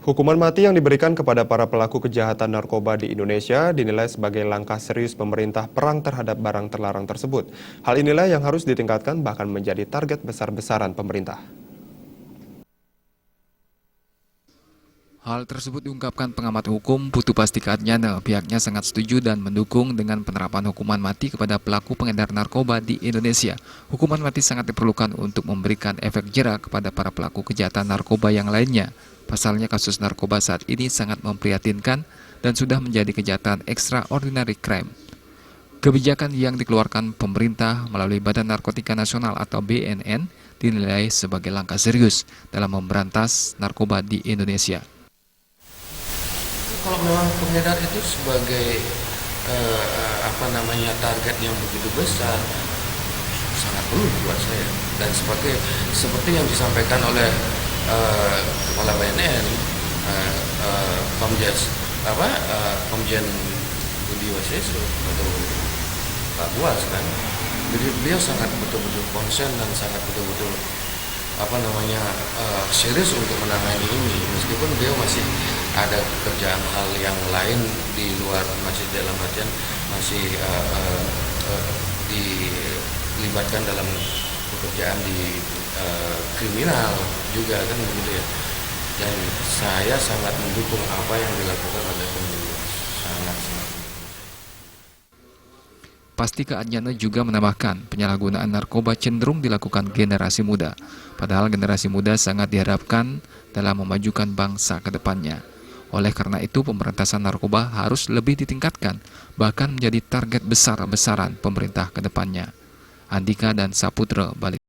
Hukuman mati yang diberikan kepada para pelaku kejahatan narkoba di Indonesia dinilai sebagai langkah serius pemerintah perang terhadap barang terlarang tersebut. Hal inilah yang harus ditingkatkan bahkan menjadi target besar-besaran pemerintah. Hal tersebut diungkapkan pengamat hukum Putu Pastikatnyana. Pihaknya sangat setuju dan mendukung dengan penerapan hukuman mati kepada pelaku pengedar narkoba di Indonesia. Hukuman mati sangat diperlukan untuk memberikan efek jera kepada para pelaku kejahatan narkoba yang lainnya. Pasalnya kasus narkoba saat ini sangat memprihatinkan dan sudah menjadi kejahatan extraordinary crime. Kebijakan yang dikeluarkan pemerintah melalui Badan Narkotika Nasional atau BNN dinilai sebagai langkah serius dalam memberantas narkoba di Indonesia. Kalau memang pengedar itu sebagai target yang begitu besar, sangat perlu buat saya. Dan seperti yang disampaikan oleh Kepala BNN, Komjen Budi Waseso atau Pak Buas kan. Jadi beliau sangat betul-betul konsen dan sangat betul-betul serius untuk menangani ini, meskipun beliau masih ada pekerjaan hal yang lain di luar, masih dalam artian masih dilibatkan dalam pekerjaan di kriminal juga kan begitu ya. Dan saya sangat mendukung apa yang dilakukan oleh pemerintah, sangat. Pastikatnyana juga menambahkan penyalahgunaan narkoba cenderung dilakukan generasi muda. Padahal generasi muda sangat diharapkan dalam memajukan bangsa ke depannya. Oleh karena itu pemberantasan narkoba harus lebih ditingkatkan, bahkan menjadi target besar-besaran pemerintah ke depannya. Andika dan Saputra balik.